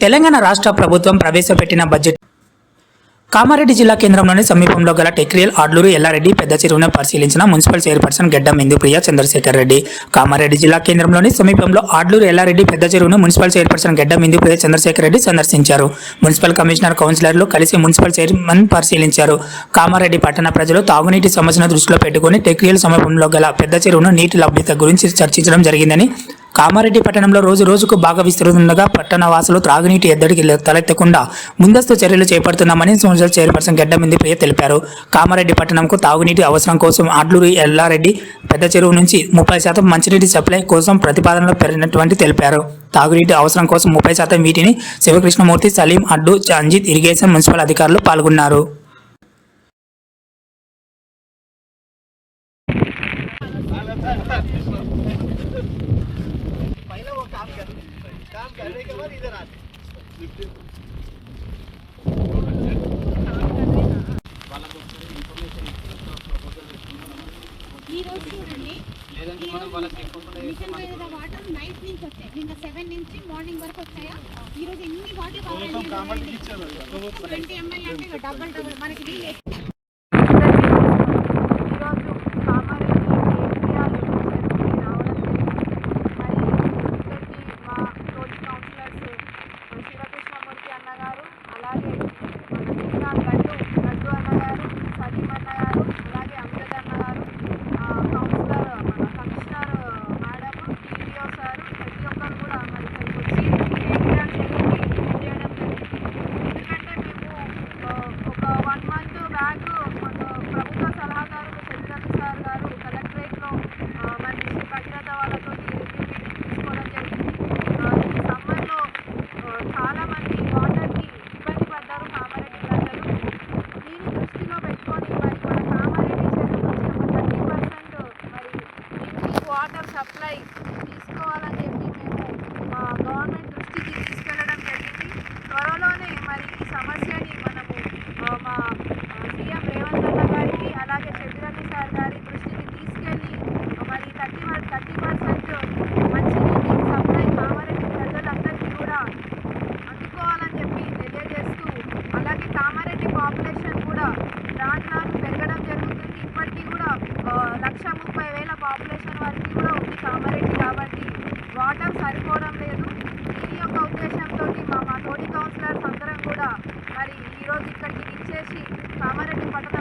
తెలంగాణ రాష్ట్ర ప్రభుత్వం ప్రవేశపెట్టిన బడ్జెట్ కామారెడ్డి జిల్లా కేంద్రంలోని సమీపంలో గల టెక్రియల్ ఆడ్లూరు ఎల్లారెడ్డి పెద్ద చెరువును పరిశీలించిన మున్సిపల్ చైర్పర్సన్ గెడ్డం ఇందుప్రియ చంద్రశేఖర్ రెడ్డి. కామారెడ్డి జిల్లా కేంద్రంలోని సమీపంలో ఆడ్లూరు ఎల్లారెడ్డి పెద్ద చెరువును మున్సిపల్ చైర్పర్సన్ గెడ్డం ఇందుప్రియ చంద్రశేఖర్ రెడ్డి సందర్శించారు. మున్సిపల్ కమిషనర్, కౌన్సిలర్లు కలిసి మున్సిపల్ చైర్మన్ పరిశీలించారు. కామారెడ్డి పట్టణ ప్రజలు తాగునీటి సమస్యను దృష్టిలో పెట్టుకుని టెక్రియల్ సమీపంలో గల పెద్ద చెరువును నీటి లభ్యత గురించి చర్చించడం జరిగిందని, కామారెడ్డి పట్టణంలో రోజు రోజుకు బాగా విస్తృతంగా పట్టణ వాసులు త్రాగునీటి ఎద్దడికి తలెత్తకుండా ముందస్తు చర్యలు చేపడుతున్నామని మున్సిపల్ చైర్పర్సన్ గెడ్డం ఇందుప్రియ తెలిపారు. కామారెడ్డి పట్టణంకు తాగునీటి అవసరం కోసం ఆడ్లూరు ఎల్లారెడ్డి పెద్ద చెరువు నుంచి 30% మంచినీటి సప్లై కోసం ప్రతిపాదనలు పెరిగినటువంటి తెలిపారు. తాగునీటి అవసరం కోసం 30% వీటిని శివకృష్ణమూర్తి, సలీం, అడ్డు, అంజిత్, ఇరిగేషన్ మున్సిపల్ అధికారులు పాల్గొన్నారు. काम करने के बाद इधर आते వాటర్ నైట్ నుంచి వచ్చాయి. నిన్న 7 నుంచి మార్నింగ్ వరకు వచ్చాయా? ఈ రోజు ఎన్ని వాటర్ కావాలి? 20 ml అంటే డబల్ మనకి శివకృష్ణమూర్తి అన్నగారు, అలాగే లడ్డు అన్నగారు, సలీం అన్నగారు, అలాగే అమృత అన్నగారు, కౌన్సిలర్ కమిషనర్ మేడం, టీడీఓ సార్, ప్రతి ఒక్కరు కూడా మరి ఇక్కడికి వచ్చి చేయడం జరిగింది. ఎందుకంటే మేము ఒక 1 month బ్యాక్ ప్రభుత్వ సలహాదారులు చంద్రబాబు సార్ గారు కలెక్టరేట్లో మరి శ్రీ భగీరథ వాళ్ళతో రివ్యూ మీటింగ్ తీసుకోవడం జరిగింది. ఈ సమ్మర్లో చాలామంది వాటర్కి ఇబ్బంది పడ్డారు కామారెడ్డి ప్రజలు. దీన్ని దృష్టిలో పెట్టుకొని మరి మన కామారెడ్డి చెరువు నుంచి ఒక 30% మరి డ్రింకింగ్ వాటర్ సప్లై తీసుకోవాలని చెప్పి మేము మా గవర్నమెంట్ దృష్టికి తీసుకెళ్ళడం జరిగింది. త్వరలోనే మరి ఈ సమస్యని మనము మా సీఎం రేవంత్ అన్న గారికి, అలాగే చెవిరెడ్డి సార్ గారి దృష్టికి తీసుకెళ్ళి మరి 30% మంచినీటి సప్లై కామారెడ్డి ప్రజలందరికీ కూడా అందుకోవాలని చెప్పి తెలియజేస్తూ, అలాగే కామారెడ్డి పాపులేషన్ కూడా రాను పెరగడం జరుగుతుంది. ఇప్పటికీ కూడా 1,30,000 పాపులేషన్ వరకు కూడా ఉంది కామారెడ్డి. కాబట్టి వాటర్ సరిపోవడం లేదు. దీని యొక్క ఉద్దేశంతో మా తోటి కౌన్సిలర్స్ అందరం కూడా మరి ఈరోజు ఇక్కడికి ఇచ్చేసి కామారెడ్డి పట్టణ